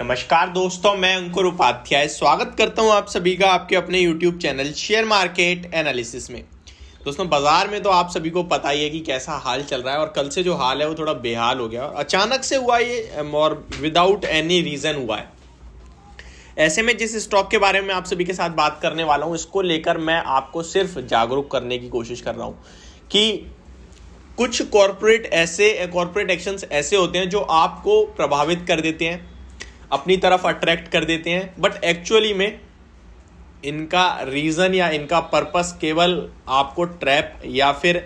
नमस्कार दोस्तों, मैं अंकुर उपाध्याय स्वागत करता हूं आप सभी का आपके अपने YouTube channel share market analysis में। दोस्तों, बाजार में तो आप सभी को पता ही है कि कैसा हाल चल रहा है और कल से जो हाल है वो थोड़ा बेहाल हो गया और अचानक से हुआ ये और विदाउट एनी रीज़न हुआ है। ऐसे में जिस स्टॉक के बारे में आप सभी के साथ बात करने वाला हूँ, इसको लेकर मैं आपको सिर्फ जागरूक करने की कोशिश कर रहा हूँ कि कुछ कॉर्पोरेट एक्शंस ऐसे होते हैं जो आपको प्रभावित कर देते हैं, अपनी तरफ अट्रैक्ट कर देते हैं, बट एक्चुअली में इनका रीज़न या इनका पर्पस केवल आपको ट्रैप या फिर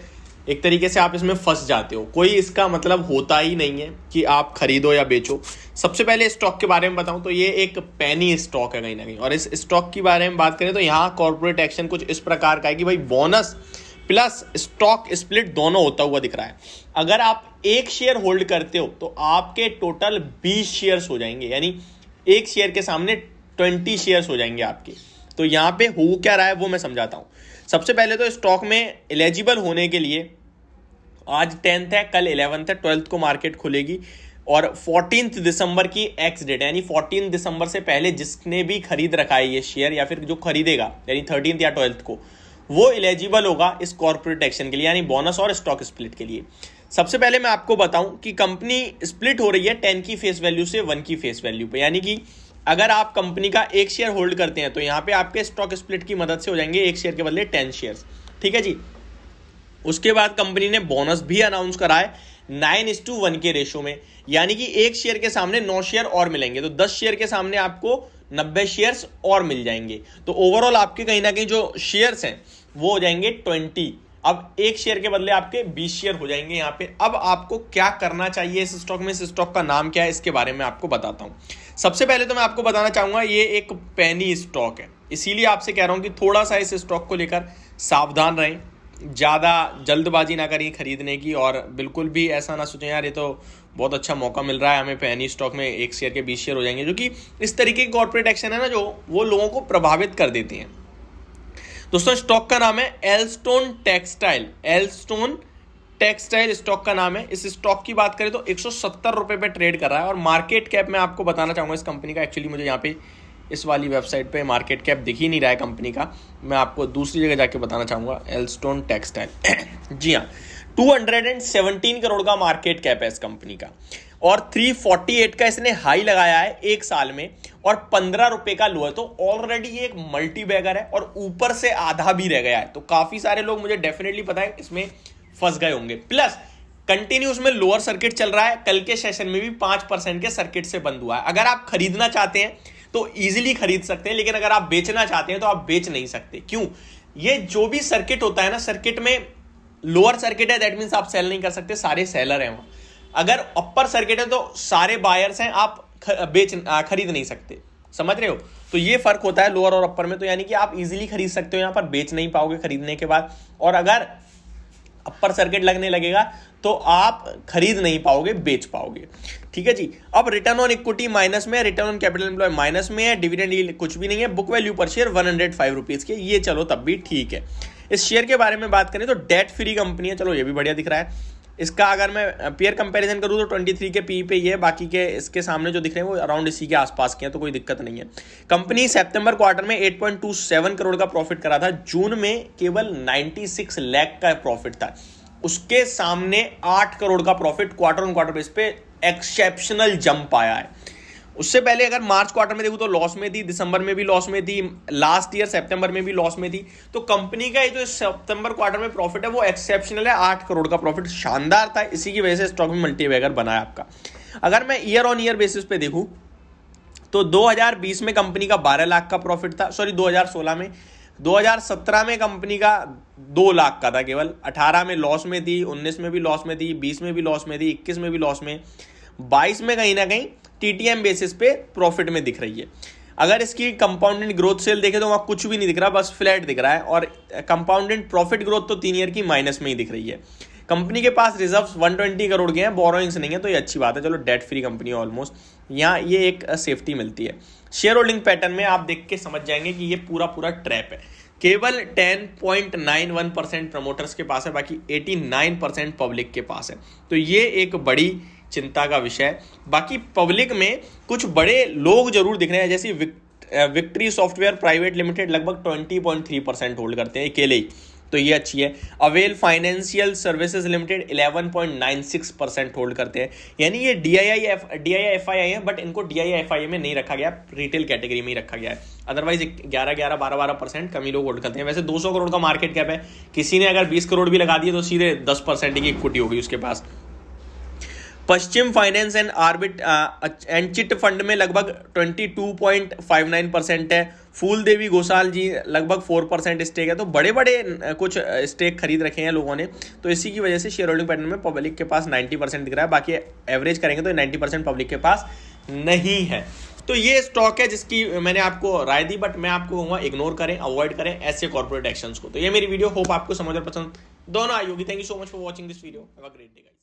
एक तरीके से आप इसमें फंस जाते हो। कोई इसका मतलब होता ही नहीं है कि आप खरीदो या बेचो। सबसे पहले स्टॉक के बारे में बताऊं तो ये एक पेनी स्टॉक है कहीं ना कहीं, और इस स्टॉक के बारे में बात करें तो यहाँ कॉर्पोरेट एक्शन कुछ इस प्रकार का है कि भाई बोनस प्लस स्टॉक स्प्लिट दोनों होता हुआ दिख रहा है। अगर आप एक शेयर होल्ड करते हो तो आपके टोटल 20 शेयर्स हो जाएंगे, यानी एक शेयर के सामने 20 शेयर्स हो जाएंगे आपके। तो यहाँ पे हो क्या रहा है वो मैं समझाता हूँ। सबसे पहले तो स्टॉक में एलिजिबल होने के लिए आज 10th है, कल 11th है, 12th को मार्केट खुलेगी और 14 दिसंबर की एक्स डेट है, यानी 14 दिसंबर से पहले जिसने भी खरीद रखा है ये शेयर या फिर जो खरीदेगा यानी 13th या 12th को, वो एलिजिबल होगा इस कॉर्पोरेट एक्शन के लिए, यानी बोनस और स्टॉक स्प्लिट के लिए। सबसे पहले मैं आपको बताऊं कि कंपनी स्प्लिट हो रही है 10 की फेस वैल्यू से 1 की फेस वैल्यू पे, यानी कि अगर आप कंपनी का एक शेयर होल्ड करते हैं तो यहाँ पे आपके स्टॉक स्प्लिट की मदद से हो जाएंगे एक शेयर के बदले 10 शेयर्स। ठीक है जी। उसके बाद कंपनी ने बोनस भी अनाउंस करा है 9:1 के रेशो में, यानी कि एक शेयर के सामने 9 शेयर और मिलेंगे, तो 10 शेयर के सामने आपको 90 शेयर्स और मिल जाएंगे। तो ओवरऑल आपके कहीं ना कहीं जो शेयर्स हैं वो हो जाएंगे 20। अब एक शेयर के बदले आपके 20 शेयर हो जाएंगे यहाँ पे। अब आपको क्या करना चाहिए इस स्टॉक में, इस स्टॉक का नाम क्या है, इसके बारे में आपको बताता हूँ। सबसे पहले तो मैं आपको बताना चाहूंगा ये एक पेनी स्टॉक है, इसीलिए आपसे कह रहा हूँ कि थोड़ा सा इस स्टॉक को लेकर सावधान रहें, ज़्यादा जल्दबाजी ना करिए खरीदने की, और बिल्कुल भी ऐसा ना सोचें यार ये तो बहुत अच्छा मौका मिल रहा है हमें, पेनी स्टॉक में एक शेयर के 20 शेयर हो जाएंगे, जो कि इस तरीके की कॉर्पोरेट एक्शन है ना जो वो लोगों को प्रभावित कर देती हैं। दोस्तों, स्टॉक का नाम है एल्स्टोन टेक्सटाइल स्टॉक का नाम है। इस स्टॉक की बात करें तो 170 रुपये पे ट्रेड कर रहा है और मार्केट कैप मैं आपको बताना चाहूँगा इस कंपनी का। एक्चुअली मुझे यहाँ पे इस वाली वेबसाइट पे मार्केट कैप दिख ही नहीं रहा है कंपनी का, मैं आपको दूसरी जगह जाके बताना चाहूँगा। एल्स्टोन टेक्सटाइल जी हाँ, 217 करोड़ का मार्केट कैप है इस कंपनी का और 348 का इसने हाई लगाया है एक साल में और 15 रुपए का लो है। तो ऑलरेडी ये एक मल्टी बैगर है और ऊपर से आधा भी रह गया है, तो काफी सारे लोग मुझे डेफिनेटली पता है इसमें फंस गए होंगे। प्लस कंटिन्यूस में लोअर सर्किट चल रहा है, कल के सेशन में भी 5% के सर्किट से बंद हुआ है। अगर आप खरीदना चाहते हैं तो इजीली खरीद सकते हैं, लेकिन अगर आप बेचना चाहते हैं तो आप बेच नहीं सकते। क्यों? ये जो भी सर्किट होता है ना, सर्किट में लोअर सर्किट है दैट मीन्स आप सेल नहीं कर सकते, सारे सेलर हैं वहां। अगर अपर सर्किट है तो सारे बायर्स हैं, आप खरीद नहीं सकते। समझ रहे हो? तो ये फर्क होता है लोअर और अपर में। तो यानी कि आप इजीली खरीद सकते हो, यहां पर बेच नहीं पाओगे खरीदने के बाद, और अगर अपर सर्किट लगने लगेगा तो आप खरीद नहीं पाओगे, बेच पाओगे। ठीक है जी। अब रिटर्न ऑन इक्विटी माइनस में है, return on capital employ minus में है, डिविडेंड यील्ड कुछ भी नहीं है, book value per share 105 rupees के, ये चलो तब भी ठीक है। इस शेयर के बारे में बात करें तो डेट फ्री कंपनी है, चलो ये भी बढ़िया दिख रहा है। इसका अगर मैं पेयर कंपैरिजन करूँ तो 23 के पी पे ये है, बाकी के इसके सामने जो दिख रहे हैं वो अराउंड इसी के आसपास के हैं, तो कोई दिक्कत नहीं है। कंपनी सितंबर क्वार्टर में 8.27 करोड़ का प्रॉफिट करा था, जून में केवल 96 लाख का प्रॉफिट था, उसके सामने 8 करोड़ का profit quarter on quarter base पे एक्सेप्शनल जंप आया है। उससे पहले अगर मार्च क्वार्टर में देखूं तो लॉस में थी, दिसंबर में भी लॉस में थी, लास्ट ईयर सितंबर में भी लॉस में थी। तो कंपनी का ये जो सितंबर क्वार्टर में प्रॉफिट है वो एक्सेप्शनल है, 8 करोड़ का प्रॉफिट शानदार था, इसी की वजह से स्टॉक में मल्टीबैगर बना है आपका। अगर मैं ईयर ऑन ईयर बेसिस पे देखूं तो 2020 में कंपनी का 12 लाख का प्रॉफिट था, सॉरी 2016 में, 2017 में कंपनी का 2 लाख का था केवल, 18 में लॉस में थी, 19 में भी लॉस में थी, 20 में भी लॉस में थी, 21 में भी लॉस में, 22 में कहीं ना कहीं टीटीएम बेसिस पे प्रॉफिट में दिख रही है। अगर इसकी कंपाउंडेड ग्रोथ सेल देखें तो वहाँ कुछ भी नहीं दिख रहा, बस फ्लैट दिख रहा है, और कंपाउंडेड प्रॉफिट ग्रोथ तो 3 ईयर की माइनस में ही दिख रही है। कंपनी के पास रिजर्व्स 120 करोड़ के हैं, बोरोइंग्स नहीं है, तो ये अच्छी बात है, चलो डेट फ्री कंपनी है ऑलमोस्ट, यहाँ ये एक सेफ्टी मिलती है। शेयर होल्डिंग पैटर्न में आप देख के समझ जाएंगे कि ये पूरा ट्रैप है। केवल 10.91% प्रमोटर्स के पास है, बाकी 89% पब्लिक के पास है। तो ये एक बड़ी चिंता का विषय है। बाकी पब्लिक में कुछ बड़े लोग जरूर दिख रहे हैं, जैसे विक्ट्री सॉफ्टवेयर प्राइवेट लिमिटेड लगभग 20.3% होल्ड करते हैं अकेले ही, तो ये अच्छी है। Avail financial services limited 11.96% hold करते हैं, यानी ये DII-FII है, बट इनको DII-FII में नहीं रखा गया, रिटेल कैटेगरी में ही रखा गया है। अदरवाइज 12% कम ही लोग होल्ड करते हैं। वैसे 200 करोड़ का मार्केट कैप है, किसी ने अगर 20 करोड़ भी लगा दिए तो सीधे 10% की इक्विटी होगी उसके पास। पश्चिम फाइनेंस एंड चिट फंड में लगभग 22.59% है। फूल देवी घोषाल जी लगभग 4% स्टेक है। तो बड़े बड़े कुछ स्टेक खरीद रखे हैं लोगों ने, तो इसी की वजह से शेयर होल्डिंग पैटर्न में पब्लिक के पास 90% दिख रहा है। बाकी एवरेज करेंगे तो 90% पब्लिक के पास नहीं है। तो ये स्टॉक है जिसकी मैंने आपको राय दी, बट मैं आपको कहूँगा इग्नोर करें, अवॉइड करें ऐसे कॉर्पोरेट एक्शंस को। तो ये मेरी वीडियो, होप आपको समझ और पसंद दोनों आई होगी। Thank you so much for watching this video. Have a great day.